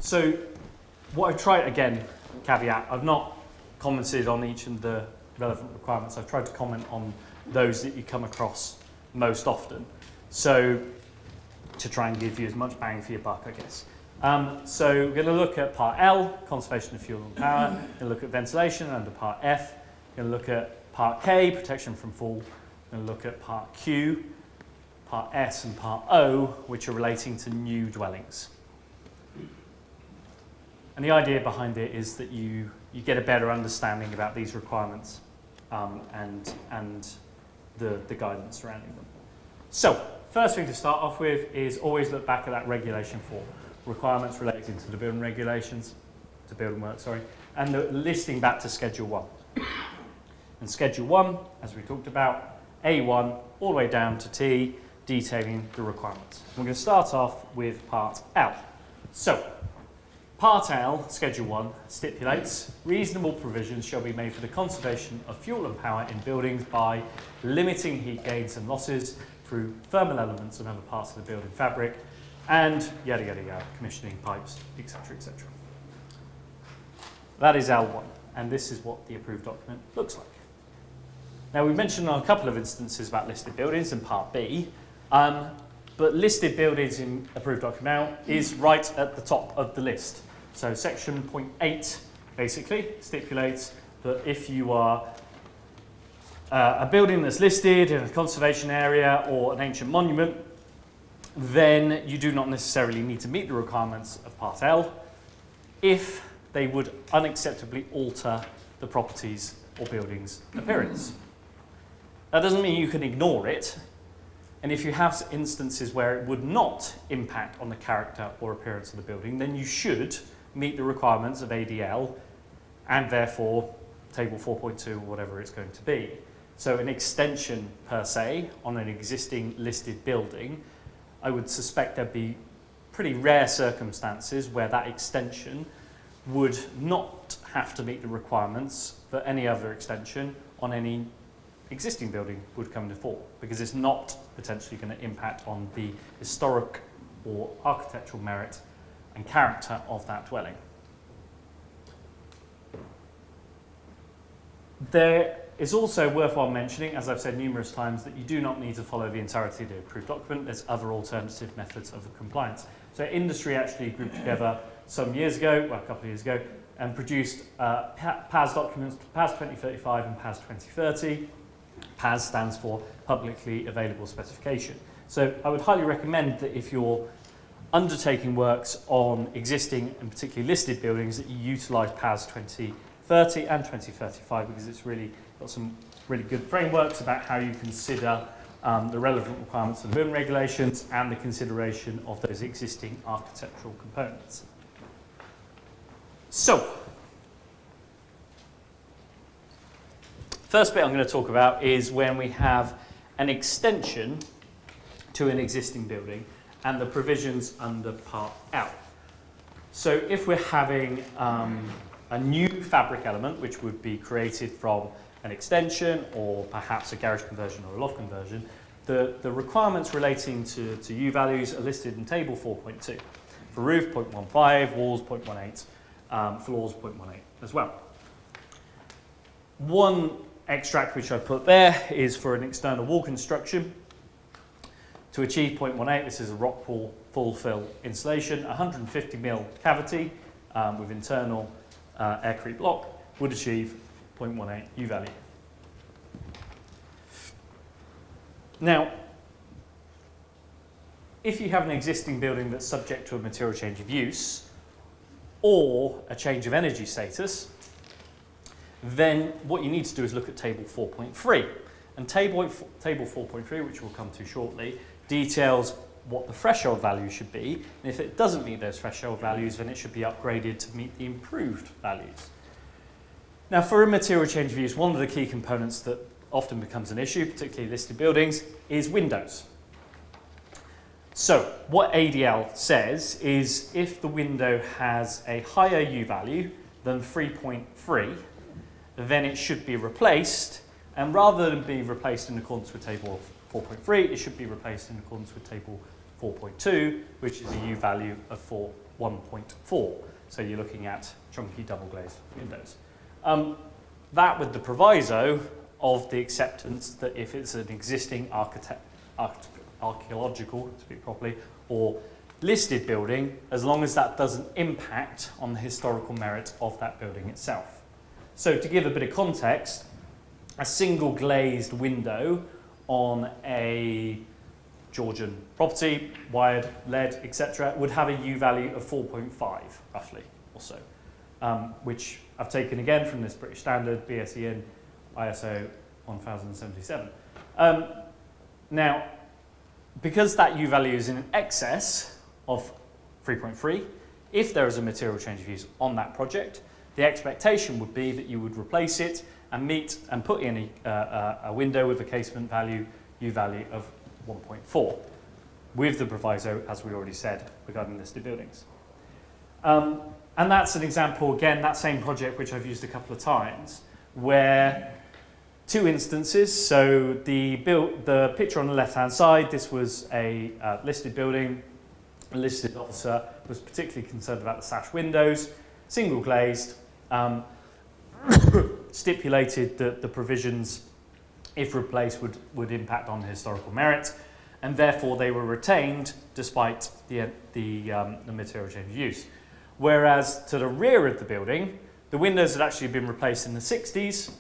So what I've tried, again, caveat, I've not commented on each of the relevant requirements. I've tried to comment on those that you come across most often. So to try and give you as much bang for your buck, I guess. So we're going to look at part L, conservation of fuel and power. We're going to look at ventilation under part F. We're going to look at part K, protection from fall. We're going to look at part Q, part S and part O, which are relating to new dwellings. And the idea behind it is that you get a better understanding about these requirements and the guidance surrounding them. So, first thing to start off with is always look back at that regulation for requirements relating to the building regulations, to building work, sorry, and the listing back to Schedule 1. And Schedule 1, as we talked about, A1 all the way down to T, detailing the requirements. We're going to start off with Part L. So, Part L, Schedule 1, stipulates reasonable provisions shall be made for the conservation of fuel and power in buildings by limiting heat gains and losses through thermal elements and other parts of the building fabric, and yada yada yada, commissioning pipes, etc., etc. That is L1, and this is what the approved document looks like. Now, we mentioned on a couple of instances about listed buildings in Part B, but listed buildings in approved document is right at the top of the list. So section 0.8 basically stipulates that if you are a building that's listed in a conservation area or an ancient monument, then you do not necessarily need to meet the requirements of Part L if they would unacceptably alter the properties or building's appearance. That doesn't mean you can ignore it, and if you have instances where it would not impact on the character or appearance of the building, then you should meet the requirements of ADL and therefore Table 4.2 or whatever it's going to be. So an extension per se on an existing listed building, I would suspect there'd be pretty rare circumstances where that extension would not have to meet the requirements that any other extension on any existing building would come to fore, because it's not potentially going to impact on the historic or architectural merit and character of that dwelling. There is also worthwhile mentioning, as I've said numerous times, that you do not need to follow the entirety of the approved document. There's other alternative methods of compliance. So industry actually grouped together some years ago, well, a couple of years ago, and produced PAS documents, PAS 2035 and PAS 2030. PAS stands for Publicly Available Specification. So I would highly recommend that if you're undertaking works on existing and particularly listed buildings, that you utilise PAS 2030 and 2035, because it's really got some really good frameworks about how you consider the relevant requirements of the building regulations and the consideration of those existing architectural components. So, first bit I'm going to talk about is when we have an extension to an existing building and the provisions under Part L. So if we're having a new fabric element, which would be created from an extension or perhaps a garage conversion or a loft conversion, the requirements relating to U values are listed in Table 4.2. For roof, 0.15, walls, 0.18, floors, 0.18 as well. One extract which I put there is for an external wall construction. To achieve 0.18, this is a rock pool full fill insulation, 150mm cavity with internal aircrete block would achieve 0.18 U value. Now, if you have an existing building that's subject to a material change of use or a change of energy status, then what you need to do is look at Table 4.3. And Table 4.3, which we'll come to shortly, details what the threshold value should be, and if it doesn't meet those threshold values, then it should be upgraded to meet the improved values. Now, for a material change of use, one of the key components that often becomes an issue, particularly listed buildings, is windows. So, what ADL says is if the window has a higher U value than 3.3, then it should be replaced, and rather than be replaced in accordance with Table 4.3, it should be replaced in accordance with Table 4.2, which is a U value of 1.4. So you're looking at chunky double glazed windows. That with the proviso of the acceptance that if it's an existing archaeological, to speak properly, or listed building, as long as that doesn't impact on the historical merit of that building itself. So to give a bit of context, a single glazed window on a Georgian property, wired, lead, etc., would have a U value of 4.5, roughly, or so, which I've taken again from this British standard, BSEN, ISO 1077. Now, because that U value is in excess of 3.3, if there is a material change of use on that project, the expectation would be that you would replace it and meet and put in a window with a casement value, U value of 1.4, with the proviso, as we already said, regarding listed buildings. And that's an example, again, that same project which I've used a couple of times, where two instances. So the picture on the left-hand side, this was a listed building. A listed officer was particularly concerned about the sash windows, single glazed, stipulated that the provisions, if replaced, would impact on historical merit, and therefore they were retained despite the material change of use. Whereas to the rear of the building, the windows had actually been replaced in the 60s,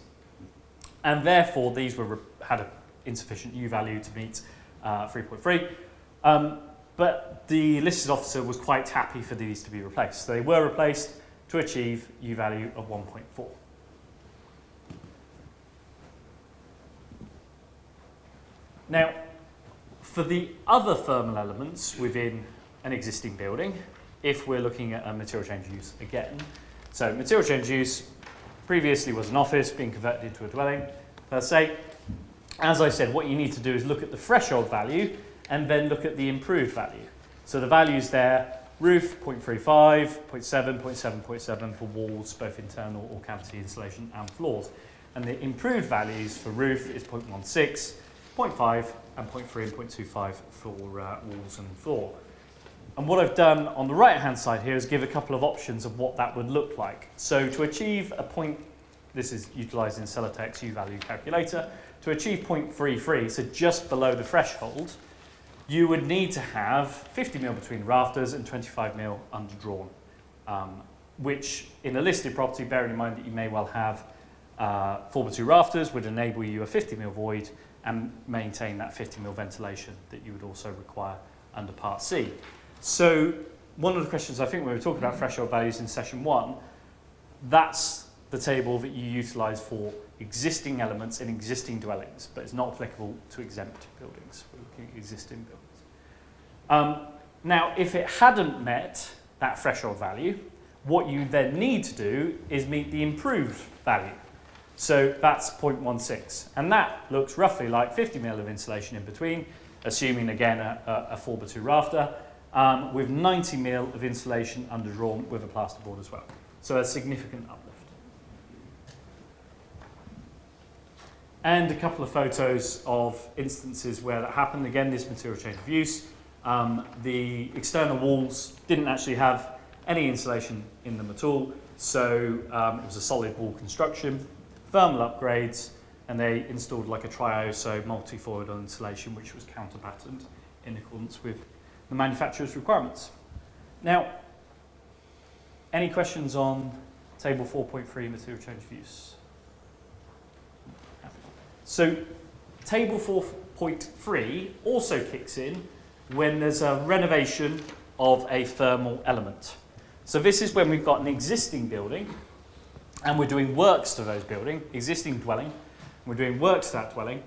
and therefore these had an insufficient U value to meet 3.3. But the listed officer was quite happy for these to be replaced. So they were replaced to achieve U value of 1.4. Now, for the other thermal elements within an existing building, if we're looking at a material change of use again, so material change of use previously was an office being converted into a dwelling per se. As I said, what you need to do is look at the threshold value and then look at the improved value. So the values there, roof 0.35, 0.7, 0.7, 0.7 for walls, both internal or cavity insulation and floors. And the improved values for roof is 0.16, 0.5 and 0.3 and 0.25 for walls and floor. And what I've done on the right hand side here is give a couple of options of what that would look like. So to achieve a point, this is utilising Celotex U value calculator, to achieve 0.33, so just below the threshold, you would need to have 50 mil between rafters and 25 mil underdrawn, which in a listed property, bearing in mind that you may well have 4x2 rafters, would enable you a 50 mil void and maintain that 50 mil ventilation that you would also require under Part C. So one of the questions, I think when we were talking about threshold values in session 1, that's the table that you utilise for existing elements in existing dwellings, but it's not applicable to exempt buildings. We're looking at existing buildings. Now, if it hadn't met that threshold value, what you then need to do is meet the improved value. So that's 0.16, and that looks roughly like 50 mil of insulation in between, assuming again a 4x2 rafter, with 90 mil of insulation underdrawn with a plasterboard as well. So a significant uplift. And a couple of photos of instances where that happened. Again, this material change of use. The external walls didn't actually have any insulation in them at all, so it was a solid wall construction, thermal upgrades, and they installed like a tri-ISO multi-foil insulation, which was counter-patterned in accordance with the manufacturer's requirements. Now, any questions on table 4.3 material change of use? So table 4.3 also kicks in when there's a renovation of a thermal element. So this is when we've got an existing building and we're doing works to those building, existing dwelling, we're doing works to that dwelling,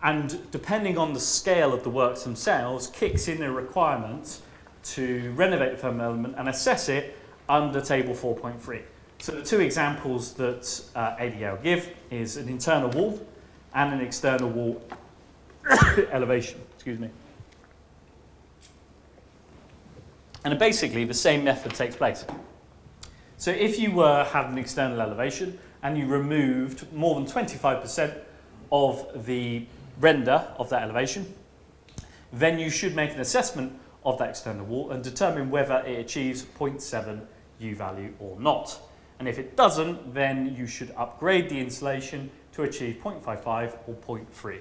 and depending on the scale of the works themselves, kicks in a requirement to renovate the thermal element and assess it under table 4.3. So the two examples that ADL give is an internal wall and an external wall elevation, excuse me. And basically the same method takes place. So if you had an external elevation and you removed more than 25% of the render of that elevation, then you should make an assessment of that external wall and determine whether it achieves 0.7 U value or not. And if it doesn't, then you should upgrade the insulation to achieve 0.55 or 0.30,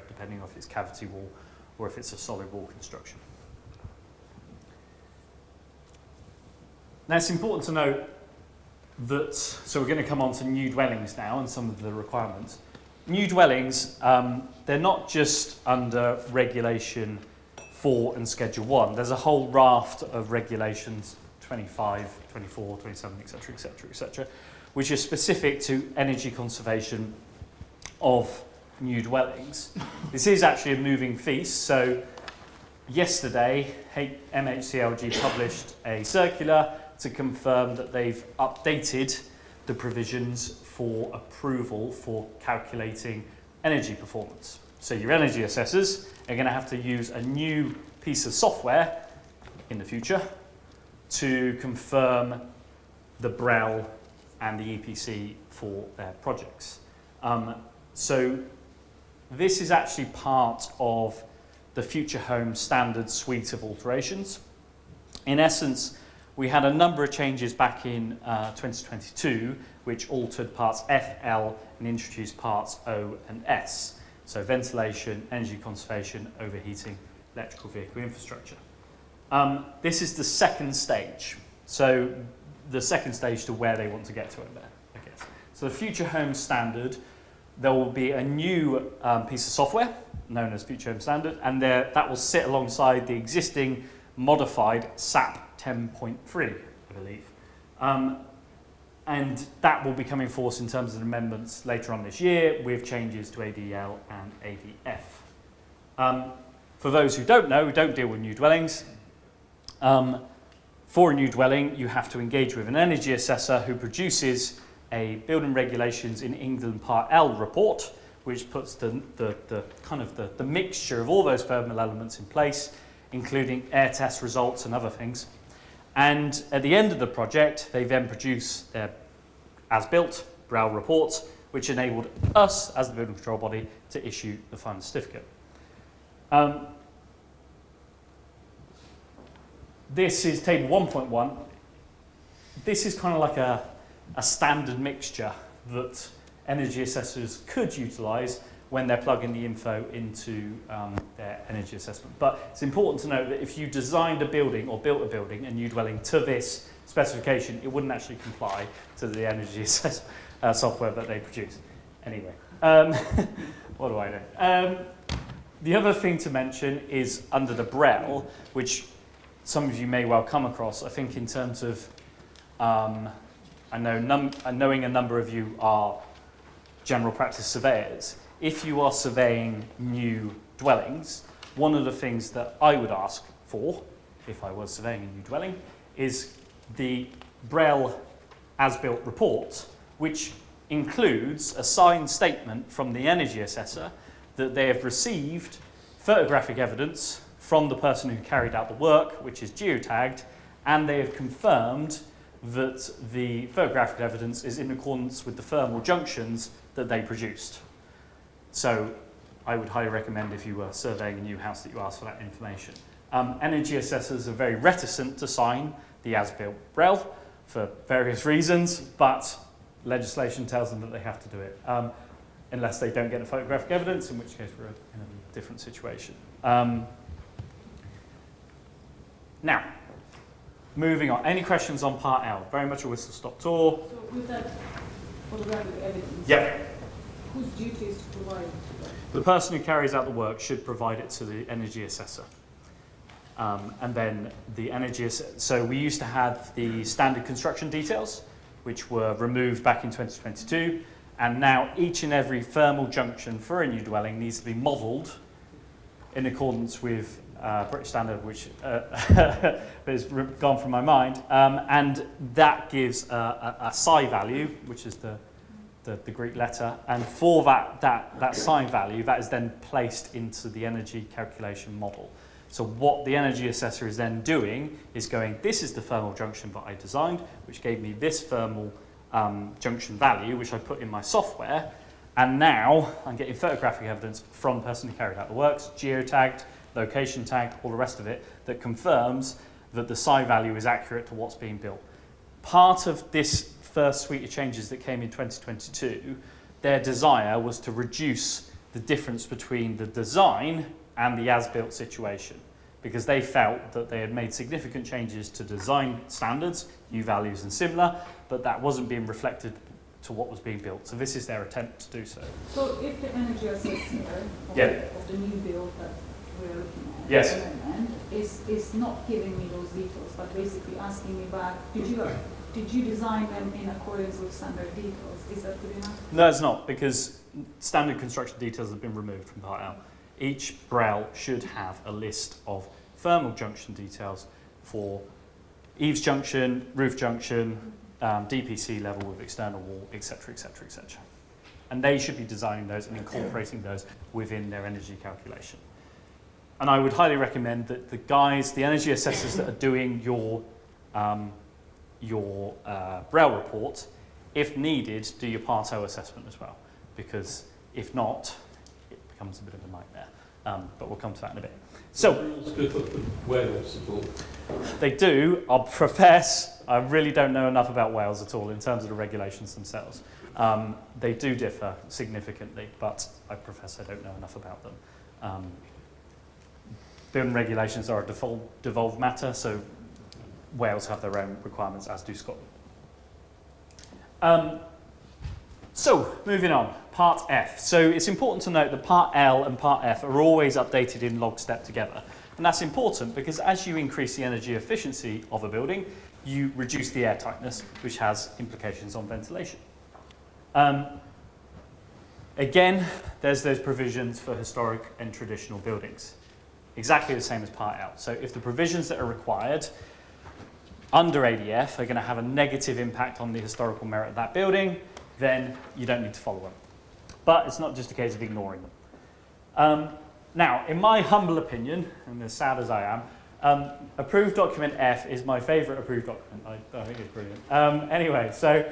depending on if it's cavity wall or if it's a solid wall construction. Now it's important to note that, so we're going to come on to new dwellings now and some of the requirements. New dwellings, they're not just under regulation 4 and schedule 1. There's a whole raft of regulations, 25, 24, 27, etc., etc., etc., which are specific to energy conservation of new dwellings. This is actually a moving feast. So yesterday, MHCLG published a circular to confirm that they've updated the provisions for approval for calculating energy performance. So your energy assessors are going to have to use a new piece of software in the future to confirm the BREL and the EPC for their projects. So this is actually part of the Future Home Standard suite of alterations. In essence, we had a number of changes back in 2022 which altered parts F, L and introduced parts O and S. So ventilation, energy conservation, overheating, electrical vehicle infrastructure. This is the second stage. So the second stage to where they want to get to it there, I guess. So the Future Home Standard, there will be a new piece of software known as Future Home Standard, and that will sit alongside the existing modified SAP 10.3, I believe. And that will be coming forth in terms of amendments later on this year with changes to ADL and ADF. For those who don't know, who don't deal with new dwellings, for a new dwelling, you have to engage with an energy assessor who produces a Building Regulations in England Part L report, which puts the mixture of all those thermal elements in place, including air test results and other things. And at the end of the project, they then produce their as-built BREL reports, which enabled us, as the building control body, to issue the final certificate. This is table 1.1. This is kind of like a standard mixture that energy assessors could utilise when they're plugging the info into their energy assessment. But it's important to note that if you designed a building or built a building, a new dwelling, to this specification, it wouldn't actually comply to the energy assessment software that they produce. Anyway, what do I know? The other thing to mention is under the BREL, which some of you may well come across, I think in terms of, knowing a number of you are general practice surveyors. If you are surveying new dwellings, one of the things that I would ask for, if I was surveying a new dwelling, is the BREL as-built report, which includes a signed statement from the energy assessor that they have received photographic evidence from the person who carried out the work, which is geotagged, and they have confirmed that the photographic evidence is in accordance with the thermal junctions that they produced. So I would highly recommend, if you were surveying a new house, that you ask for that information. Energy assessors are very reticent to sign the as-built BREL for various reasons, but legislation tells them that they have to do it, unless they don't get the photographic evidence, in which case we're in a different situation. Now, moving on. Any questions on Part L? Very much a whistle-stop tour. So with that photographic evidence, yeah. Whose duty is to provide it? The person who carries out the work should provide it to the energy assessor. And then the energy assessor, so we used to have the standard construction details, which were removed back in 2022, and now each and every thermal junction for a new dwelling needs to be modelled in accordance with British standard, which has gone from my mind, and that gives a psi value, which is the Greek letter, and for that psi value, that is then placed into the energy calculation model. So what the energy assessor is then doing is going, this is the thermal junction that I designed, which gave me this thermal junction value, which I put in my software, and now I'm getting photographic evidence from the person who carried out the works, geotagged, location tag, all the rest of it, that confirms that the psi value is accurate to what's being built. Part of this first suite of changes that came in 2022, their desire was to reduce the difference between the design and the as-built situation, because they felt that they had made significant changes to design standards, U values and similar, but that wasn't being reflected to what was being built. So this is their attempt to do so. So if the energy assessor of the new build that we're looking at Yes. at the moment is not giving me those details, but basically asking me back, did you design them in accordance with standard details? Is that good enough? No, it's not, because standard construction details have been removed from Part L. Each BREL should have a list of thermal junction details for eaves junction, roof junction, DPC level with external wall, etc., etc., etc. And they should be designing those and incorporating those within their energy calculation. And I would highly recommend that the energy assessors that are doing your BREL report, if needed, do your Part O assessment as well, because if not, it becomes a bit of a nightmare. But we'll come to that in a bit. So, Wales at all? they do. I'll profess I really don't know enough about Wales at all in terms of the regulations themselves. They do differ significantly, but I profess I don't know enough about them. Building regulations are a devolved matter, so Wales have their own requirements, as do Scotland. So, moving on, Part F. So it's important to note that Part L and Part F are always updated in lockstep together. And that's important because as you increase the energy efficiency of a building, you reduce the air tightness, which has implications on ventilation. Again, there's those provisions for historic and traditional buildings. Exactly the same as Part L. So if the provisions that are required under ADF are going to have a negative impact on the historical merit of that building, then you don't need to follow them. But it's not just a case of ignoring them. Now, in my humble opinion, and as sad as I am, approved document F is my favourite approved document. I think it's brilliant. Anyway, so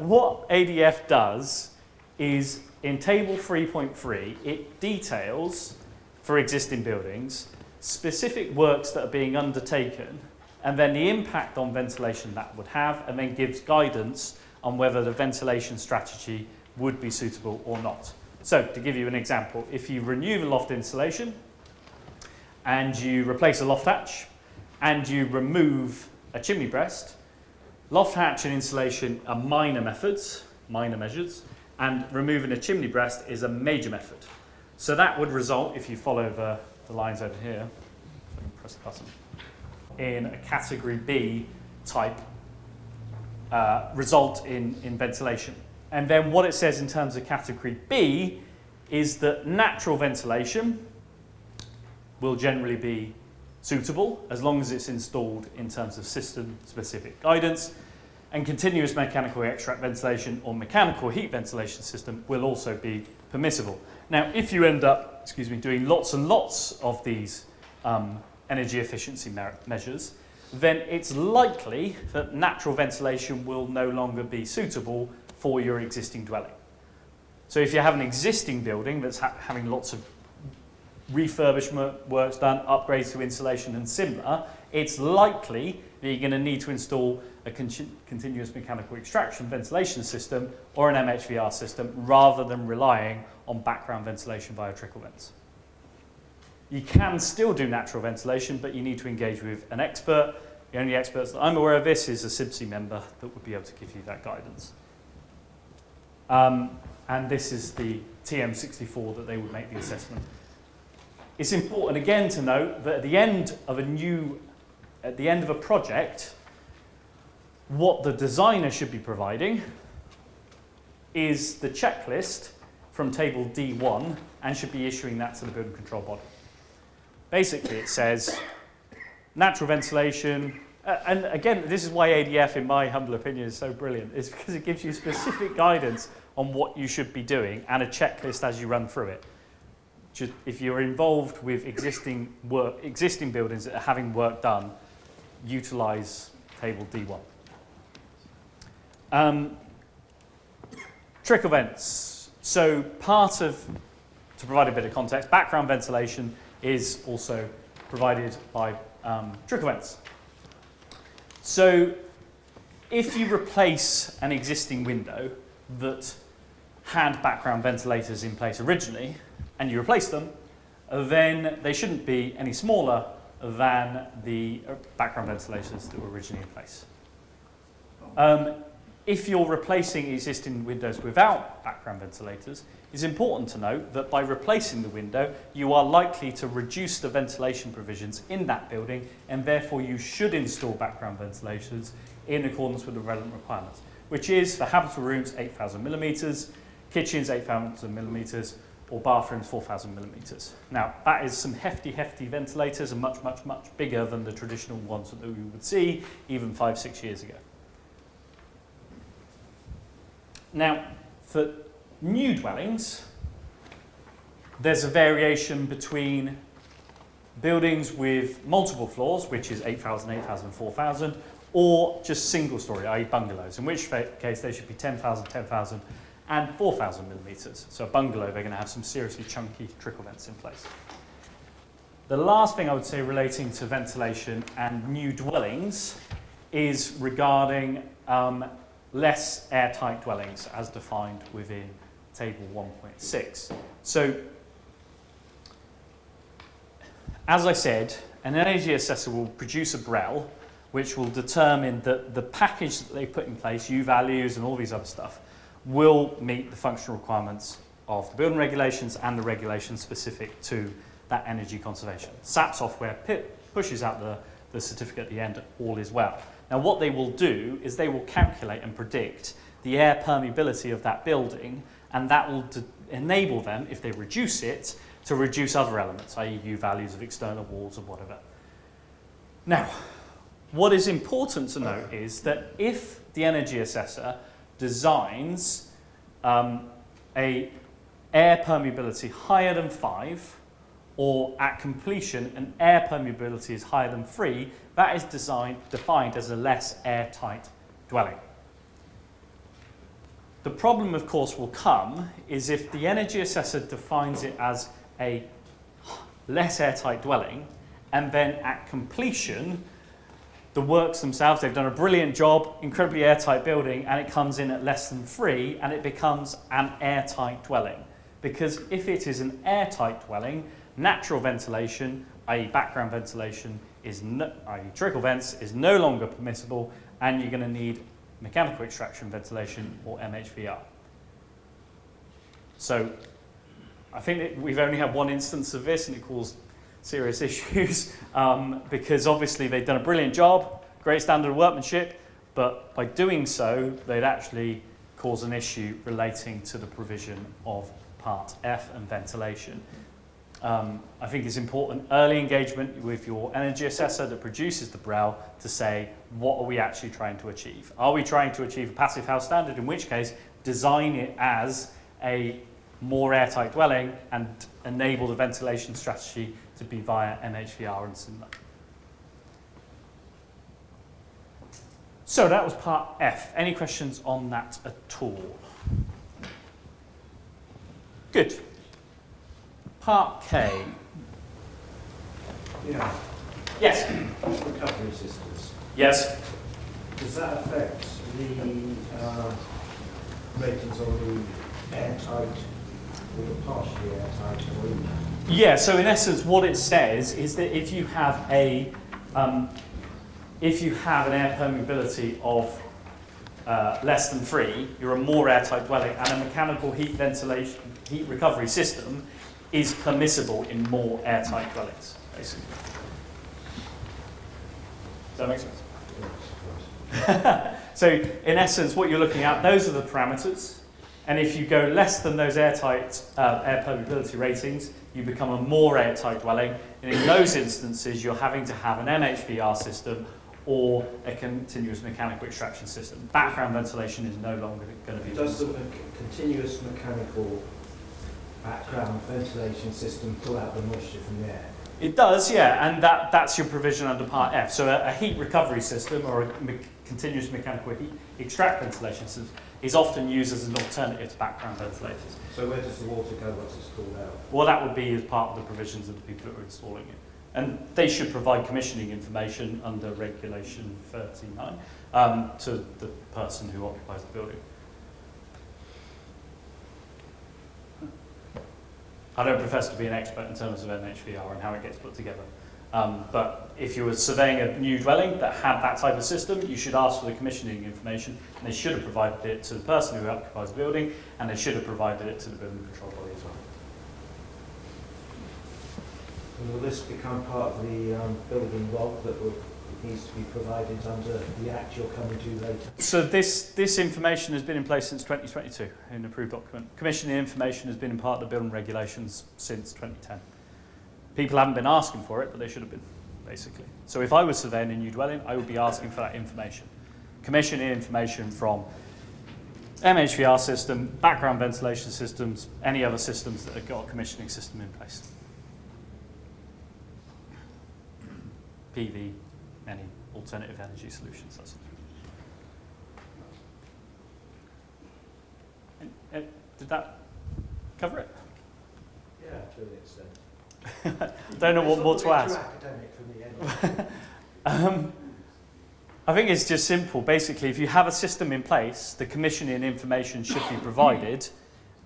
what ADF does is in table 3.3, it details for existing buildings specific works that are being undertaken and then the impact on ventilation that would have, and then gives guidance on whether the ventilation strategy would be suitable or not. So, to give you an example, if you renew the loft insulation and you replace a loft hatch and you remove a chimney breast, loft hatch and insulation are minor methods, minor measures, and removing a chimney breast is a major method. So that would result, if you follow the lines over here, if I can press the button, in a category B type result in ventilation. And then what it says in terms of category B is that natural ventilation will generally be suitable as long as it's installed in terms of system-specific guidance, and continuous mechanical extract ventilation or mechanical heat ventilation system will also be permissible. Now, if you end up, doing lots and lots of these energy efficiency measures, then it's likely that natural ventilation will no longer be suitable for your existing dwelling. So if you have an existing building that's having lots of refurbishment works done, upgrades to insulation and similar, it's likely that you're going to need to install a continuous mechanical extraction ventilation system or an MHVR system rather than relying on background ventilation via trickle vents. You can still do natural ventilation, but you need to engage with an expert. The only experts that I'm aware of this is a CPD member that would be able to give you that guidance. And this is the TM64 that they would make the assessment. It's important again to note that at the end of a project, what the designer should be providing is the checklist from table D1 and should be issuing that to the building control body. Basically, it says natural ventilation, and again, this is why ADF, in my humble opinion, is so brilliant, is because it gives you specific guidance on what you should be doing and a checklist as you run through it. If you're involved with existing buildings that are having work done, utilise table D1. Trickle vents. So part of to provide a bit of context, background ventilation is also provided by trickle vents. So if you replace an existing window that had background ventilators in place originally, and you replace them, then they shouldn't be any smaller than the background ventilators that were originally in place. If you're replacing existing windows without background ventilators, it's important to note that by replacing the window, you are likely to reduce the ventilation provisions in that building, and therefore you should install background ventilators in accordance with the relevant requirements, which is for habitable rooms 8,000 millimetres, kitchens 8,000 millimetres, or bathrooms 4,000 millimetres. Now, that is some hefty ventilators, and much bigger than the traditional ones that we would see even 5-6 years ago. Now, for new dwellings, there's a variation between buildings with multiple floors, which is 8,000, 8,000, 4,000, or just single story, i.e. bungalows, in which case they should be 10,000, 10,000, and 4,000 millimetres. So a bungalow, they're going to have some seriously chunky trickle vents in place. The last thing I would say relating to ventilation and new dwellings is regarding less airtight dwellings as defined within table 1.6. So, as I said, an energy assessor will produce a BREL which will determine that the package that they put in place, U values and all these other stuff, will meet the functional requirements of the building regulations and the regulations specific to that energy conservation. SAP software pushes out the certificate at the end, all is well. Now what they will do is they will calculate and predict the air permeability of that building, and that will enable them, if they reduce it, to reduce other elements, i.e. U values of external walls or whatever. Now, what is important to note is that if the energy assessor designs a air permeability higher than 5, or at completion an air permeability is higher than 3, that is defined as a less airtight dwelling. The problem, of course, will come is if the energy assessor defines it as a less airtight dwelling, and then at completion, the works themselves, they've done a brilliant job, incredibly airtight building, and it comes in at less than 3, and it becomes an airtight dwelling. Because if it is an airtight dwelling, natural ventilation, i.e. background ventilation, i.e. trickle vents, is no longer permissible, and you're going to need mechanical extraction ventilation, or MHVR. So I think that we've only had one instance of this, and it caused serious issues, because obviously they've done a brilliant job, great standard of workmanship, but by doing so, they'd actually cause an issue relating to the provision of Part F and ventilation. I think it's important early engagement with your energy assessor that produces the BREL to say, what are we actually trying to achieve? Are we trying to achieve a passive house standard, in which case design it as a more airtight dwelling and enable the ventilation strategy to be via MHVR and similar. So that was part F. Any questions on that at all? Good. Part K. Yeah. Yes. Recovery systems. Yes. Does that affect the ratings on the airtight or the partially airtight or even? Yeah, so in essence what it says is that if you have an air permeability of less than 3, you're a more airtight dwelling, and a mechanical heat recovery system is permissible in more airtight dwellings, basically. Does that make sense? So in essence what you're looking at, those are the parameters, and if you go less than those airtight air permeability ratings, you become a more airtight dwelling, and in those instances you're having to have an MHVR system or a continuous mechanical extraction system. Background ventilation is no longer going to be Does the possible. continuous mechanical background ventilation system pull out the moisture from the air? It does, yeah, and that's your provision under Part F. So a heat recovery system or a continuous mechanical heat extract ventilation system is often used as an alternative to background ventilators. So where does the water go once it's pulled out? Well, that would be as part of the provisions of the people that are installing it. And they should provide commissioning information under Regulation 39 to the person who occupies the building. I don't profess to be an expert in terms of NHVR and how it gets put together. But if you were surveying a new dwelling that had that type of system, you should ask for the commissioning information, and they should have provided it to the person who occupies the building, and they should have provided it to the building control body as well. And will this become part of the building log that needs to be provided under the act you're coming to later? So this information has been in place since 2022 in an approved document. Commissioning information has been in part of the building regulations since 2010. People haven't been asking for it, but they should have been, basically. So if I was surveying a new dwelling, I would be asking for that information. Commissioning information from MHVR system, background ventilation systems, any other systems that have got a commissioning system in place. PV, any alternative energy solutions, that sort of thing. Did that cover it? Yeah, to an extent. Don't know what more to add. Academic for me anyway. I think it's just simple. Basically, if you have a system in place, the commissioning information should be provided,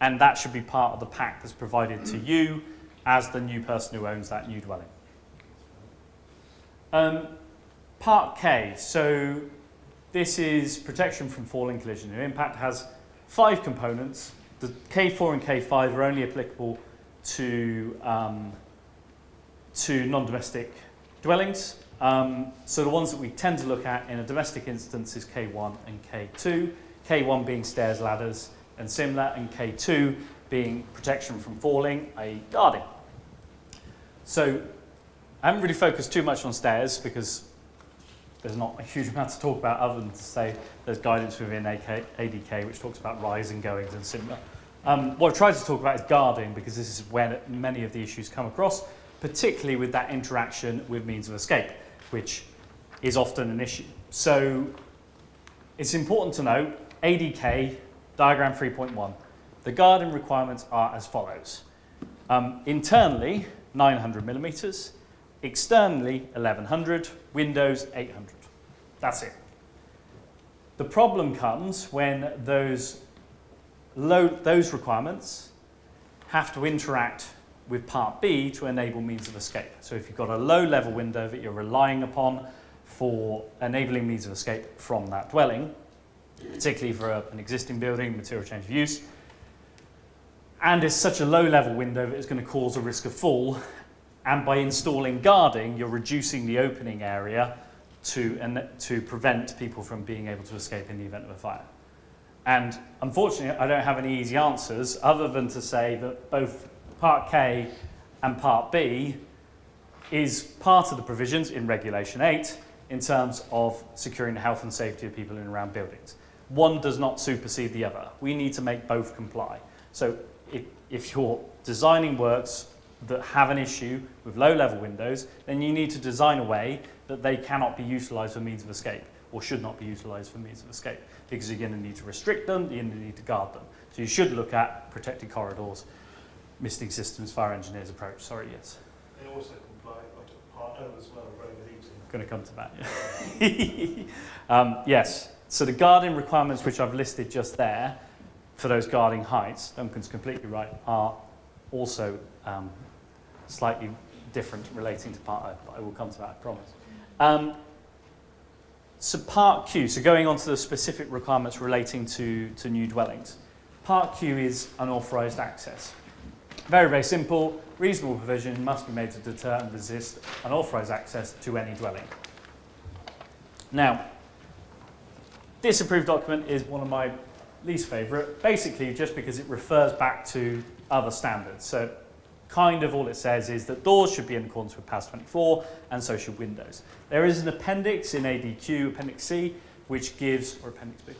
and that should be part of the pack that's provided to you as the new person who owns that new dwelling. Part K. So this is protection from falling, collision and impact. Has 5 components. The K4 and K5 are only applicable to non-domestic dwellings. So the ones that we tend to look at in a domestic instance is K1 and K2. K1 being stairs, ladders and similar, and K2 being protection from falling, i.e. guarding. So I haven't really focused too much on stairs because there's not a huge amount to talk about other than to say there's guidance within ADK which talks about rise and goings and similar. What I've tried to talk about is guarding because this is where many of the issues come across, particularly with that interaction with means of escape, which is often an issue. So it's important to note, ADK, diagram 3.1, the guarding requirements are as follows. Internally, 900 millimeters, externally, 1100, windows, 800. That's it. The problem comes when those requirements have to interact with part B to enable means of escape. So if you've got a low level window that you're relying upon for enabling means of escape from that dwelling, particularly for an existing building, material change of use, and it's such a low level window that it's going to cause a risk of fall, and by installing guarding, you're reducing the opening area to prevent people from being able to escape in the event of a fire. And unfortunately, I don't have any easy answers other than to say that both Part K and Part B is part of the provisions in Regulation 8 in terms of securing the health and safety of people in and around buildings. One does not supersede the other. We need to make both comply. So if you're designing works that have an issue with low-level windows, then you need to design a way that they cannot be utilised for means of escape, or should not be utilised for means of escape, because you're going to need to restrict them, you're going to need to guard them. So you should look at protected corridors, misting systems, fire engineers approach. Sorry, yes. They also comply with Part O as well, road heating. Going to come to that, yeah. Yes, so the guarding requirements which I've listed just there, for those guarding heights, Duncan's completely right, are also slightly different relating to Part O, but I will come to that, I promise. So Part Q, so going on to the specific requirements relating to new dwellings. Part Q is unauthorised access. Very, very simple. Reasonable provision must be made to deter and resist unauthorised access to any dwelling. Now, this approved document is one of my least favourite, basically just because it refers back to other standards. So kind of all it says is that doors should be in accordance with PAS 24 and so should windows. There is an appendix in ADQ, Appendix C, which gives, or Appendix B,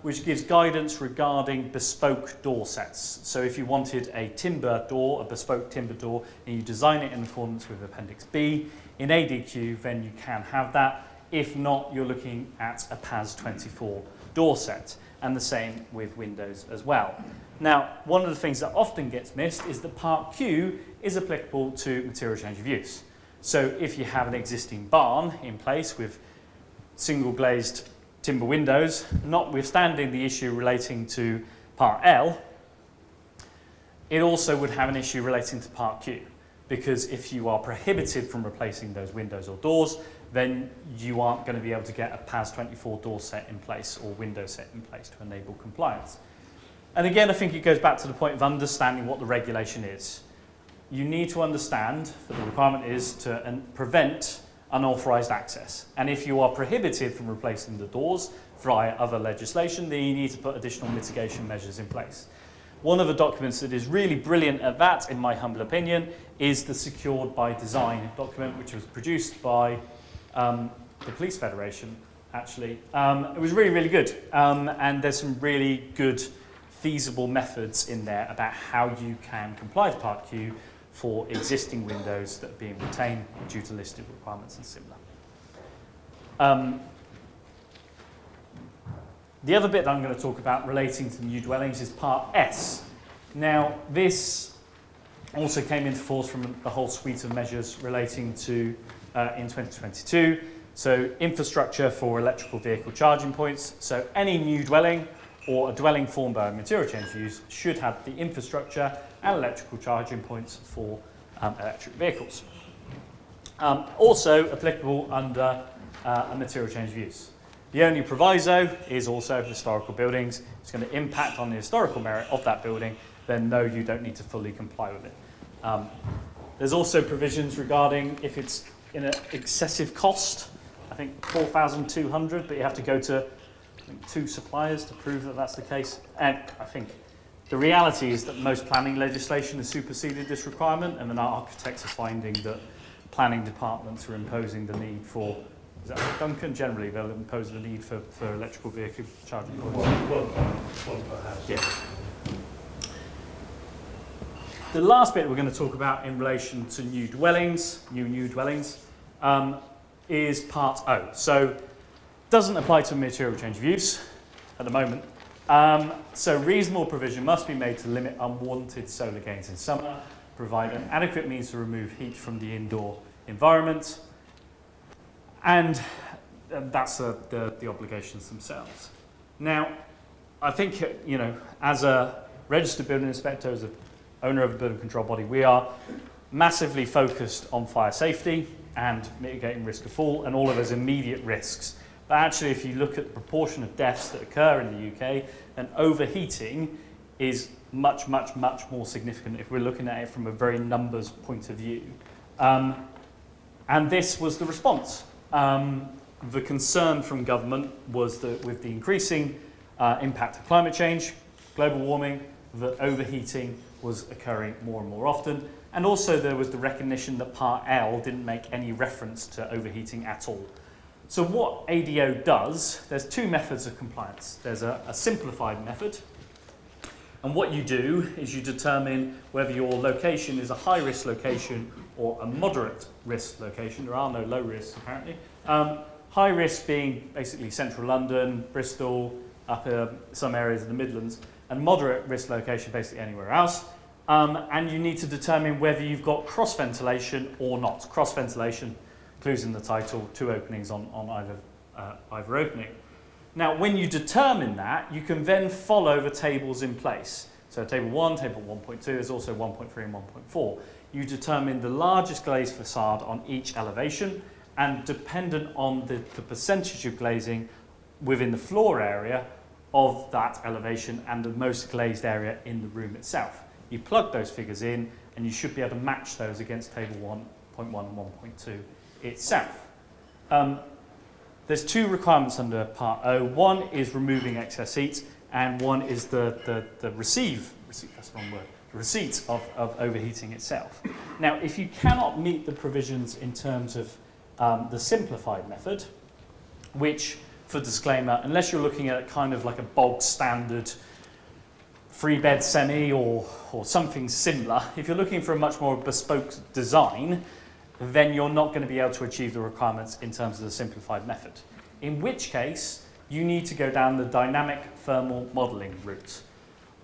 which gives guidance regarding bespoke door sets. So if you wanted a timber door, a bespoke timber door, and you design it in accordance with Appendix B in ADQ, then you can have that. If not, you're looking at a PAS 24 door set. and the same with windows as well. Now, one of the things that often gets missed is that Part Q is applicable to material change of use. So if you have an existing barn in place with single glazed timber windows, notwithstanding the issue relating to Part L, it also would have an issue relating to Part Q, because if you are prohibited from replacing those windows or doors, then you aren't going to be able to get a PAS 24 door set in place or window set in place to enable compliance. And again, I think it goes back to the point of understanding what the regulation is. You need to understand that the requirement is to prevent unauthorised access. And if you are prohibited from replacing the doors via other legislation, then you need to put additional mitigation measures in place. One of the documents that is really brilliant at that, in my humble opinion, is the Secured by Design document, which was produced by the Police Federation, actually. It was really, really good. And there's some really good feasible methods in there about how you can comply to Part Q for existing windows that are being retained due to listed requirements and similar. The other bit that I'm going to talk about relating to new dwellings is Part S. Now, this also came into force from a whole suite of measures relating to in 2022. So infrastructure for electrical vehicle charging points. So any new dwelling or a dwelling formed by a material change use should have the infrastructure and electrical charging points for electric vehicles. Also applicable under a material change of use. The only proviso is also historical buildings. It's going to impact on the historical merit of that building, then no, you don't need to fully comply with it. There's also provisions regarding if it's in an excessive cost, I think 4,200, but you have to go to 2 suppliers to prove that that's the case. And I think the reality is that most planning legislation has superseded this requirement, and then our architects are finding that planning departments are imposing the need for, is that Duncan? Generally, they'll impose the need for electrical vehicle charging points. One per house. Yeah. The last bit we're going to talk about in relation to new dwellings, is Part O. So, doesn't apply to material change of use at the moment. So reasonable provision must be made to limit unwanted solar gains in summer, provide an adequate means to remove heat from the indoor environment, and that's the obligations themselves. Now, I think, you know, as a registered building inspector, as an owner of a building control body, we are massively focused on fire safety and mitigating risk of fall and all of those immediate risks. But actually, if you look at the proportion of deaths that occur in the UK, then overheating is much, much, much more significant if we're looking at it from a very numbers point of view. And this was the response. The concern from government was that with the increasing impact of climate change, global warming, that overheating was occurring more and more often. And also there was the recognition that Part L didn't make any reference to overheating at all. So what ADO does, there's 2 methods of compliance. There's a simplified method, and what you do is you determine whether your location is a high-risk location or a moderate risk location. There are no low risks, apparently. High risk being basically central London, Bristol, up some areas of the Midlands, and moderate risk location basically anywhere else. And you need to determine whether you've got cross-ventilation or not. Cross-ventilation, clues in the title, 2 openings on either opening. Now, when you determine that, you can then follow the tables in place. So table 1, table 1.2, there's also 1.3 and 1.4. You determine the largest glazed facade on each elevation, and dependent on the percentage of glazing within the floor area of that elevation and the most glazed area in the room itself. You plug those figures in, and you should be able to match those against table 1.1 and 1.2 itself. There's 2 requirements under Part O. One is removing excess heat, and one is the receipt, that's the wrong word, the receipt of overheating itself. Now, if you cannot meet the provisions in terms of the simplified method, which, for disclaimer, unless you're looking at kind of like a bog standard 3-bed semi or something similar, if you're looking for a much more bespoke design, then you're not going to be able to achieve the requirements in terms of the simplified method. In which case, you need to go down the dynamic thermal modelling route.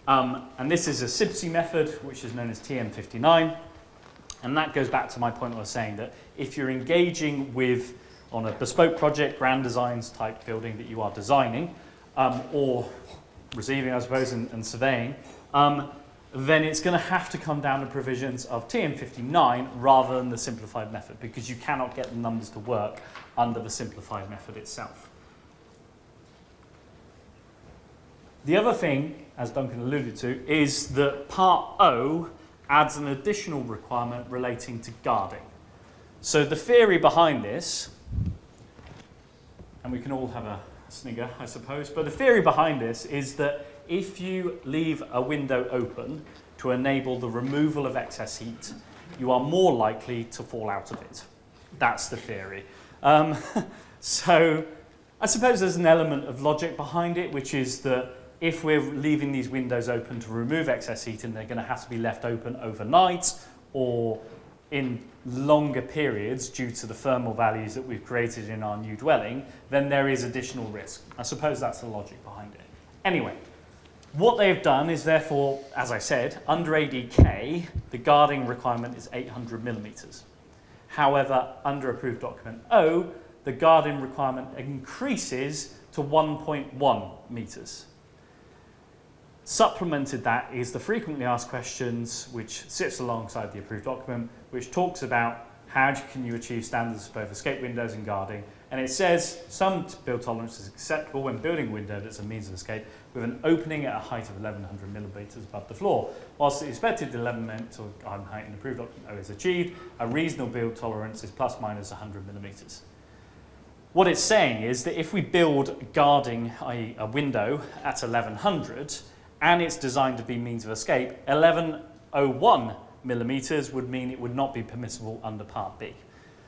And this is a CPD method, which is known as TM59. And that goes back to my point I was saying that if you're engaging with, on a bespoke project, grand designs type building that you are designing, or receiving, I suppose, and surveying, then it's going to have to come down to provisions of TM59 rather than the simplified method, because you cannot get the numbers to work under the simplified method itself. The other thing, as Duncan alluded to, is that Part O adds an additional requirement relating to guarding. So the theory behind this, and we can all have a snigger, I suppose, but the theory behind this is that if you leave a window open to enable the removal of excess heat, you are more likely to fall out of it. That's the theory. So I suppose there's an element of logic behind it, which is that if we're leaving these windows open to remove excess heat and they're going to have to be left open overnight or in longer periods due to the thermal values that we've created in our new dwelling, then there is additional risk. I suppose that's the logic behind it. Anyway, what they've done is therefore, as I said, under ADK, the guarding requirement is 800 millimetres. However, under approved document O, the guarding requirement increases to 1.1 metres. Supplemented that is the frequently asked questions, which sits alongside the approved document, which talks about how can you achieve standards for both escape windows and guarding. And it says some build tolerance is acceptable when building a window that's a means of escape with an opening at a height of 1100 millimetres above the floor. Whilst the expected 11 metre garden height in the approved document O is achieved, a reasonable build tolerance is plus minus 100 millimetres. What it's saying is that if we build guarding, i.e. a window, at 1100, and it's designed to be means of escape, 1101 millimetres would mean it would not be permissible under Part B.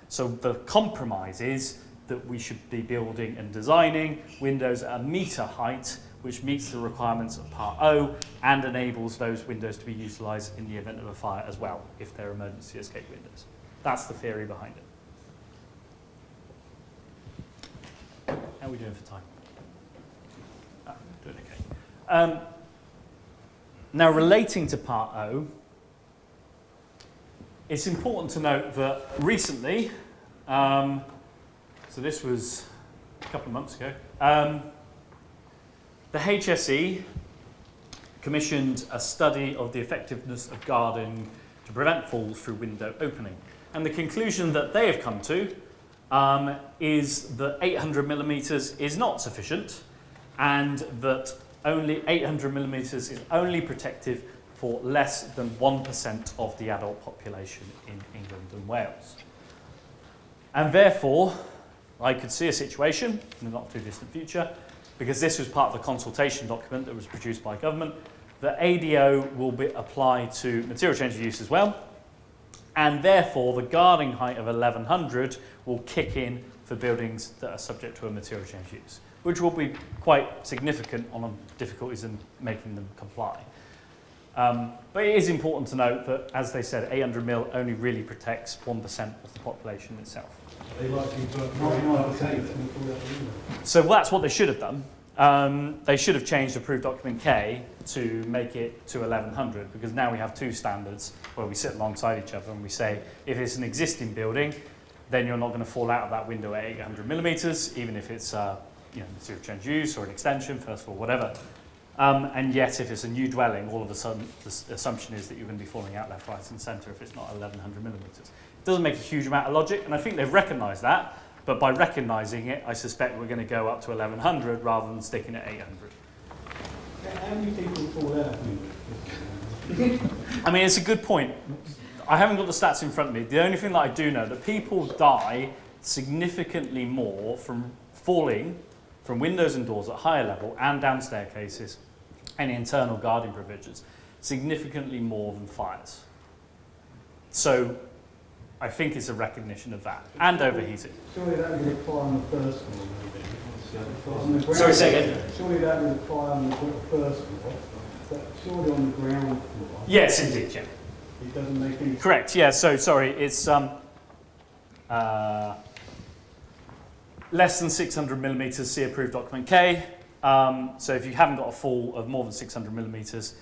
So the compromise is that we should be building and designing windows at a metre height, which meets the requirements of Part O and enables those windows to be utilised in the event of a fire as well, if they're emergency escape windows. That's the theory behind it. How are we doing for time? Doing okay. Now, relating to Part O, it's important to note that recently, so this was a couple of months ago, the HSE commissioned a study of the effectiveness of guarding to prevent falls through window opening. And the conclusion that they have come to is that 800 millimetres is not sufficient, and that only 800 millimetres is only protective for less than 1% of the adult population in England and Wales. And therefore, I could see a situation in the not too distant future, because this was part of the consultation document that was produced by government, that ADO will be applied to material change of use as well, and therefore the guarding height of 1100 will kick in for buildings that are subject to a material change of use, which will be quite significant on difficulties in making them comply. But it is important to note that, as they said, 800 mil only really protects 1% of the population itself. They likely to So that's what they should have done. They should have changed approved document K to make it to 1100, because now we have two standards where we sit alongside each other and we say, if it's an existing building, then you're not going to fall out of that window at 800 millimetres, even if it's material change use or an extension, first of all, whatever. And yet, if it's a new dwelling, all of a sudden, the assumption is that you're going to be falling out left, right and centre if it's not 1100 millimetres. It doesn't make a huge amount of logic, and I think they've recognised that, but by recognising it, I suspect we're going to go up to 1100 rather than sticking at 800. How many people fall out? I mean, it's a good point. I haven't got the stats in front of me. The only thing that I do know, that people die significantly more from falling from windows and doors at higher level and down staircases and internal guarding provisions, significantly more than fires. So I think it's a recognition of that, and overheating. Surely that would apply on the first floor, maybe. Sorry, say again? Surely that would apply on the first floor, but surely on the ground floor. Yes, indeed, yeah. It doesn't make any sense. Correct, yeah, so sorry, it's less than 600 millimeters, see approved document K. So if you haven't got a fall of more than 600 millimeters,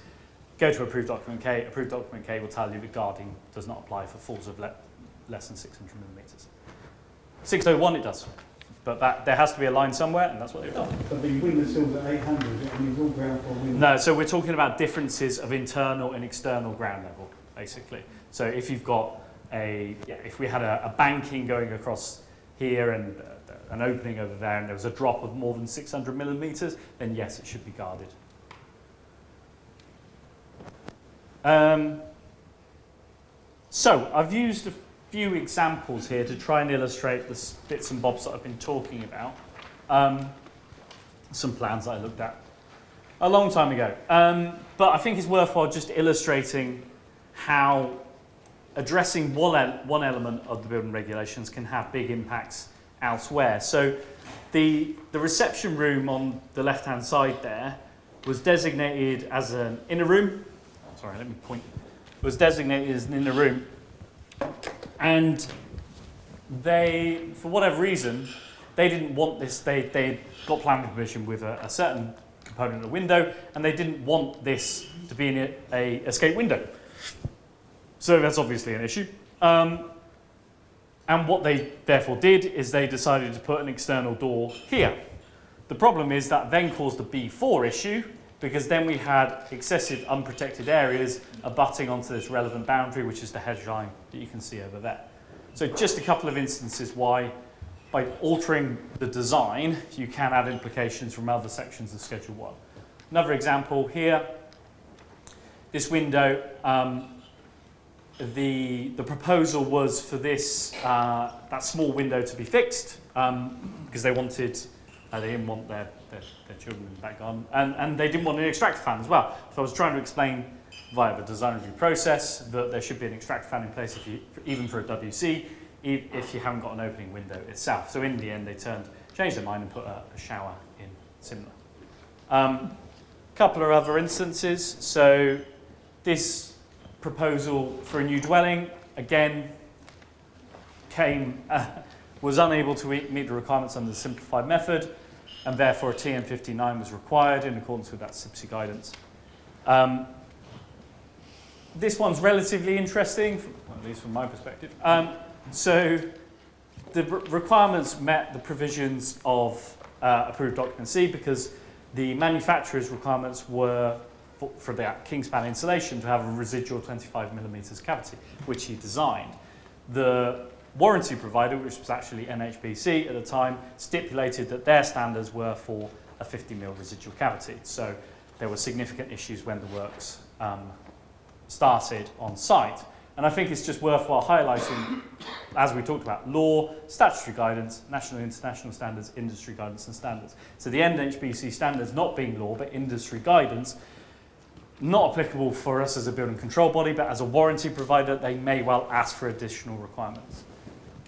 go to approved document K. Approved document K will tell you that guarding does not apply for falls of less than 600 millimeters. 601 it does, but there has to be a line somewhere, and that's what they've done. So the windowsills at 800, and it's all ground floor windows. No, so we're talking about differences of internal and external ground level, basically. So if you've got if we had a banking going across here and an opening over there, and there was a drop of more than 600 millimeters, then yes, it should be guarded. So I've used a few examples here to try and illustrate the bits and bobs that I've been talking about. Some plans that I looked at a long time ago. But I think it's worthwhile just illustrating how addressing one element of the building regulations can have big impacts elsewhere. So the reception room on the left-hand side there was designated as an inner room. Sorry, let me point. Was designated as an inner room. And they, for whatever reason, they didn't want this. They got planning permission with a certain component of the window, and they didn't want this to be in a escape window. So that's obviously an issue. And what they therefore did is they decided to put an external door here. The problem is that then caused a B4 issue, because then we had excessive unprotected areas abutting onto this relevant boundary, which is the hedge line that you can see over there. So just a couple of instances why, by altering the design, you can add implications from other sections of Schedule 1. Another example here, this window, the proposal was for this, that small window to be fixed, because they didn't want their children in the back garden, and they didn't want an extractor fan as well. So I was trying to explain via the design review process that there should be an extractor fan in place even for a WC, if you haven't got an opening window itself. So in the end, they changed their mind and put a shower in similar. Couple of other instances. So this proposal for a new dwelling, again, was unable to meet the requirements under the simplified method, and therefore a TN59 was required in accordance with that CPD guidance. This one's relatively interesting, at least from my perspective. So the requirements met the provisions of approved document C, because the manufacturer's requirements were for the Kingspan insulation to have a residual 25 millimeters cavity, which he designed. The warranty provider, which was actually NHBC at the time, stipulated that their standards were for a 50 mil residual cavity. So there were significant issues when the works started on site. And I think it's just worthwhile highlighting, as we talked about, law, statutory guidance, national and international standards, industry guidance and standards. So the NHBC standards not being law, but industry guidance, not applicable for us as a building control body, but as a warranty provider, they may well ask for additional requirements.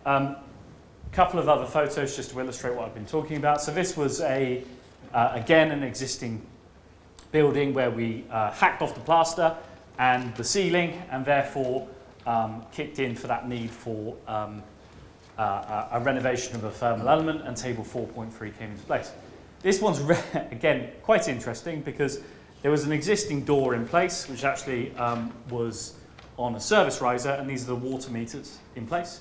Couple of other photos just to illustrate what I've been talking about. So this was again, an existing building where we hacked off the plaster and the ceiling, and therefore kicked in for that need for a renovation of a thermal element, and table 4.3 came into place. This one's, again, quite interesting because there was an existing door in place, which actually was on a service riser, and these are the water meters in place.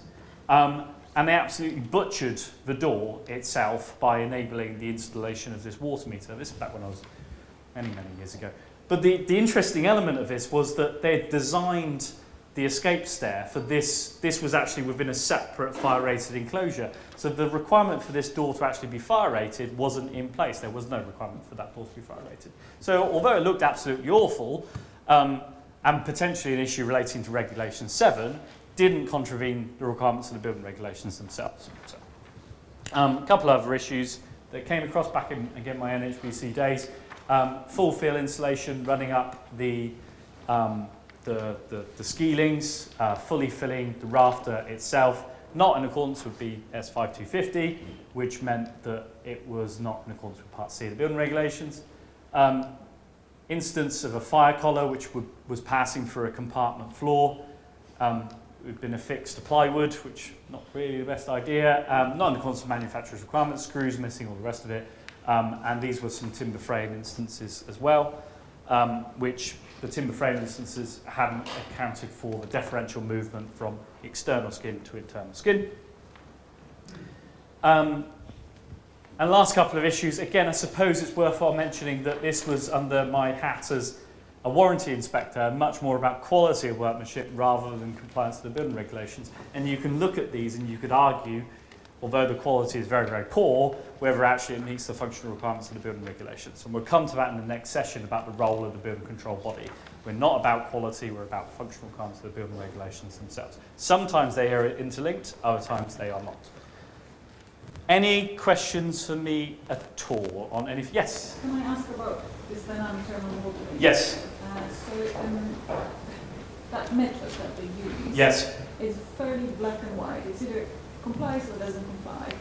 And they absolutely butchered the door itself by enabling the installation of this water meter. This is back when I was many, many years ago. But the interesting element of this was that they had designed the escape stair for this. This was actually within a separate fire-rated enclosure. So the requirement for this door to actually be fire-rated wasn't in place. There was no requirement for that door to be fire-rated. So although it looked absolutely awful, and potentially an issue relating to Regulation 7, didn't contravene the requirements of the building regulations themselves. So, a couple of other issues that came across back in, again, my NHBC days. Full fill insulation running up the skeelings, fully filling the rafter itself, not in accordance with BS 5250, which meant that it was not in accordance with Part C of the building regulations. Instance of a fire collar which was passing through a compartment floor. We've been affixed to plywood, which not really the best idea. Not in accordance with manufacturer's requirements, screws missing, all the rest of it. And these were some timber frame instances as well, which the timber frame instances hadn't accounted for the differential movement from external skin to internal skin. And last couple of issues, again, I suppose it's worthwhile mentioning that this was under my hat as a warranty inspector, much more about quality of workmanship rather than compliance to the building regulations. And you can look at these and you could argue, although the quality is very, very poor, whether actually it meets the functional requirements of the building regulations. And we'll come to that in the next session about the role of the building control body. We're not about quality, we're about the functional requirements of the building regulations themselves. Sometimes they are interlinked, other times they are not. Any questions for me at all on any? Yes? Can I ask about this dynamic thermal modeling? Yes. That method that they use Yes. is fairly black and white. It's either complies or doesn't comply.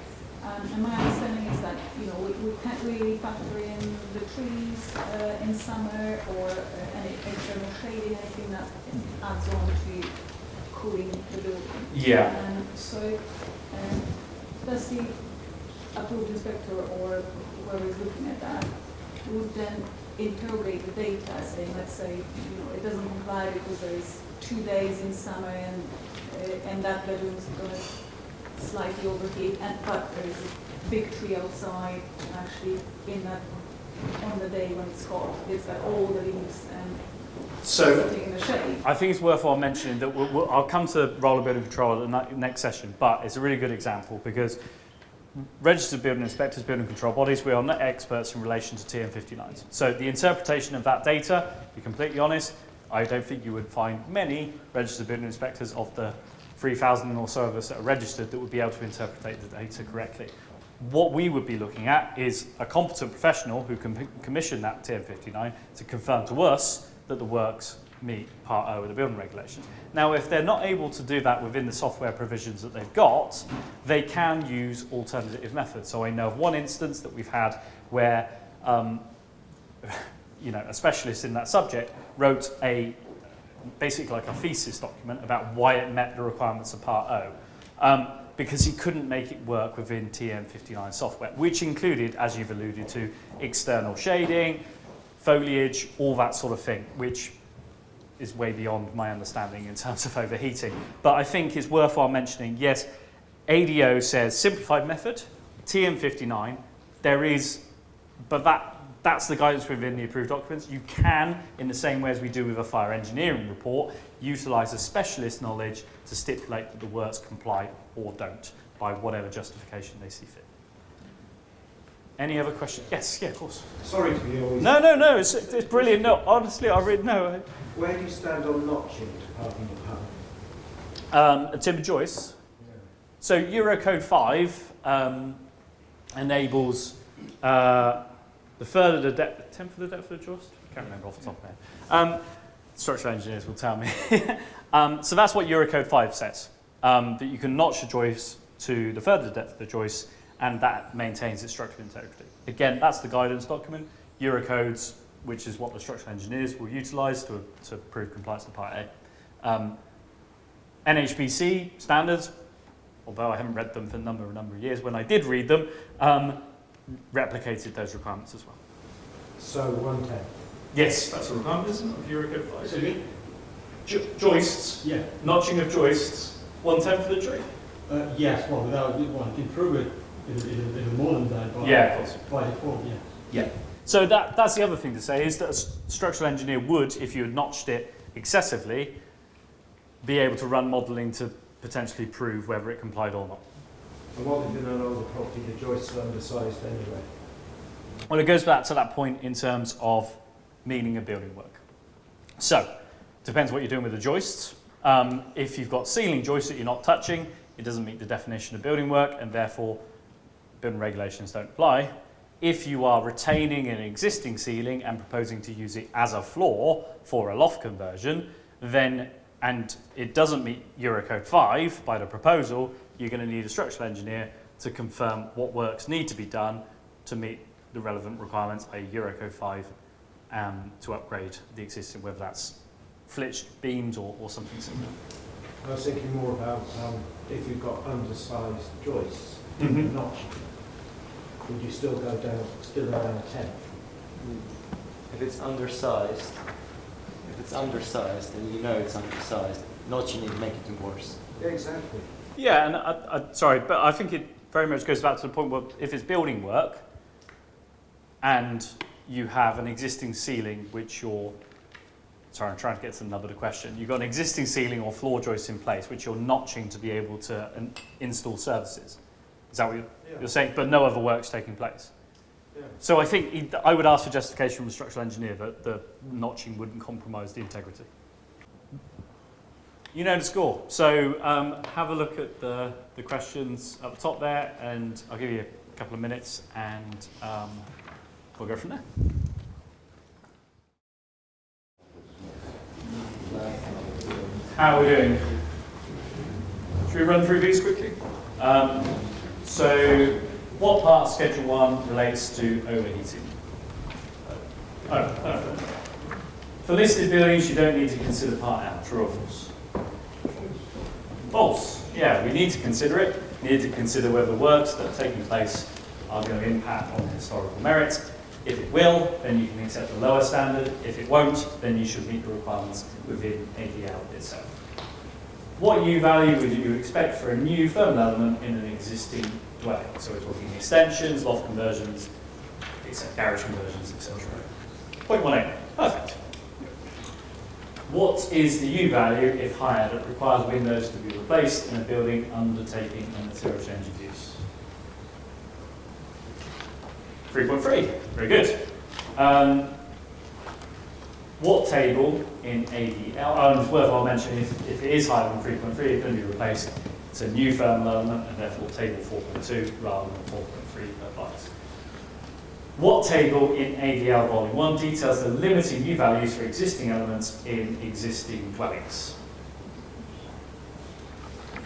And my understanding is that we can't really factor in the trees in summer or any external shading, anything that adds on to cooling the building. Yeah. Does the approved inspector or whoever is looking at that would then interrogate the data, saying, let's say, it doesn't comply because there is 2 days in summer and that bedroom is going to slightly overheat, but there is a big tree outside, actually on the day when it's hot, it's got all the leaves and sitting in the shade. I think it's worthwhile mentioning that I'll come to role of building control in the next session, but it's a really good example because registered building inspectors, building control bodies, we are not experts in relation to TM59s. So the interpretation of that data, to be completely honest, I don't think you would find many registered building inspectors of the 3,000 or so of us that are registered that would be able to interpret the data correctly. What we would be looking at is a competent professional who can commission that TM59 to confirm to us that the works meet Part O of the building regulations. Now, if they're not able to do that within the software provisions that they've got, they can use alternative methods. So I know of one instance that we've had where a specialist in that subject wrote basically like a thesis document about why it met the requirements of Part O. Because he couldn't make it work within TM59 software, which included, as you've alluded to, external shading, foliage, all that sort of thing, which is way beyond my understanding in terms of overheating. But I think it's worthwhile mentioning, yes, ADO says simplified method, TM59, there is, but that's the guidance within the approved documents. You can, in the same way as we do with a fire engineering report, utilise a specialist knowledge to stipulate that the works comply or don't by whatever justification they see fit. Any other questions? Yes, yeah, of course. Sorry to be always... No, it's brilliant. No, honestly, I really know. Where do you stand on notching to parking the hub? A timber joist. Yeah. So Eurocode 5 enables the further the depth, 10 for the depth of the joist? I can't remember off the top of my head. Structural engineers will tell me. So that's what Eurocode 5 says, that you can notch the joist to the further depth of the joist, and that maintains its structural integrity. Again, that's the guidance document. Eurocodes, which is what the structural engineers will utilise to prove compliance to Part A. NHBC standards, although I haven't read them for a number of years, when I did read them, replicated those requirements as well. So 110. Yes, that's a requirement, isn't it, of Eurocode 5? So you- Joists, Yeah. notching of joists, 110 for the tree. Yes, well, without, well, you can prove it in more than that by, Yeah, of course. by default, yeah. Yeah. So that's the other thing to say, is that a structural engineer would, if you had notched it excessively, be able to run modelling to potentially prove whether it complied or not. And what if in an older property the joists are undersized anyway? Well, it goes back to that point in terms of meaning of building work. So, depends what you're doing with the joists. If you've got ceiling joists that you're not touching, it doesn't meet the definition of building work, and therefore building regulations don't apply. If you are retaining an existing ceiling and proposing to use it as a floor for a loft conversion, then, and it doesn't meet Eurocode 5 by the proposal, you're going to need a structural engineer to confirm what works need to be done to meet the relevant requirements, i.e. Eurocode 5, to upgrade the existing, whether that's flitched beams or something similar. I was thinking more about if you've got undersized joists, Mhm. notch, would you still go down, still around a tenth? If it's undersized, and you know it's undersized, notching it make it worse. Yeah, exactly. Yeah, and sorry, but I think it very much goes back to the point where if it's building work and you have an existing ceiling which you're, sorry, I'm trying to get to the nub of the question. You've got an existing ceiling or floor joist in place which you're notching to be able to install services. Is that what you're saying? But no other work's taking place. Yeah. So I think I would ask for justification from the structural engineer that the notching wouldn't compromise the integrity. You know the score. So have a look at the questions at the top there, and I'll give you a couple of minutes, and we'll go from there. How are we doing? Should we run through these quickly? So what part of Schedule 1 relates to overheating? For listed buildings, you don't need to consider Part L, true or false? False. Yeah, we need to consider it. We need to consider whether the works that are taking place are going to impact on historical merit. If it will, then you can accept the lower standard. If it won't, then you should meet the requirements within ADL itself. What U value would you expect for a new thermal element in an existing dwelling? So we're talking extensions, loft conversions, garage conversions, etc. 0.18. Perfect. What is the U value, if higher, that requires windows to be replaced in a building undertaking a material change of use? 3.3. Very good. What table in ADL, it's worthwhile mentioning if it is higher than 3.3, it's going to be replaced. It's a new thermal element, and therefore table 4.2 rather than 4.3 applies. What table in ADL Volume 1 details the limiting U values for existing elements in existing dwellings?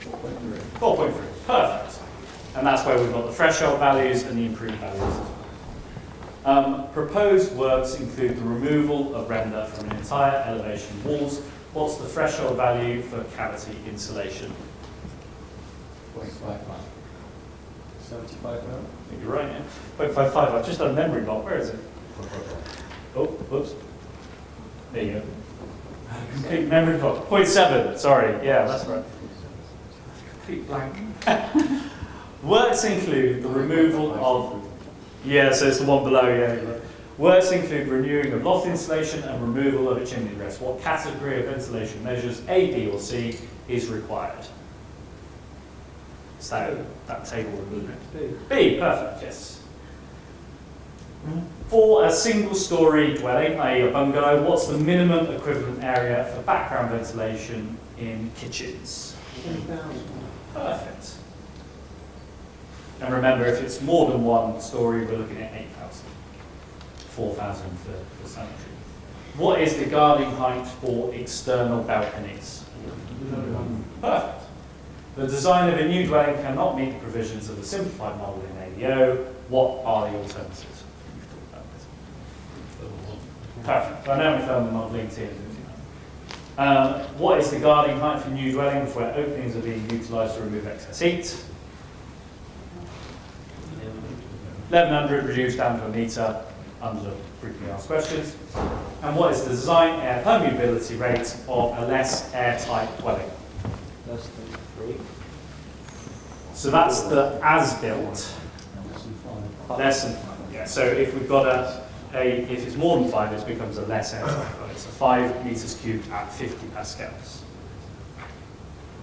4.3. Perfect. And that's where we've got the threshold values and the improved values. Proposed works include the removal of render from an entire elevation walls. What's the threshold value for cavity insulation? 0.55. 75 now? I think you're right, yeah. 0.55. I've just done a memory block. Where is it? Oh, whoops. There you go. Complete memory block. 0.7. Sorry. Yeah, that's right. Complete blank. Works include the removal of... Yeah, so it's the one below, yeah. Works include renewing of loft insulation and removal of a chimney rest. What category of ventilation measures, A, B, or C, is required? So that table removed. B, perfect, yes. For a single-storey dwelling, i.e. a bungalow, what's the minimum equivalent area for background ventilation in kitchens? 10,000. Perfect. And remember, if it's more than one story, we're looking at 8,000. 4,000 for sanitary. What is the guarding height for external balconies? Perfect. The design of a new dwelling cannot meet the provisions of the simplified model in ADO. What are the alternatives? Perfect. Dynamic thermal modelling, TM59. What is the guarding height for new dwellings where openings are being utilised to remove excess heat? 1100 reduced down to a metre under frequently asked questions. And what is the design air permeability rate of a less airtight dwelling? Less than 3. So that's the as-built. Less than 5. Yeah. So if we've got if it's more than 5, it becomes a less airtight dwelling. It's a 5 metres cubed at 50 pascals.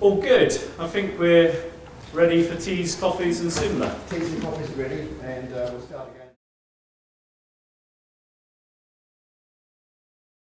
All good. I think we're ready for teas, coffees, and similar. Teas and coffees are ready, and we'll start again.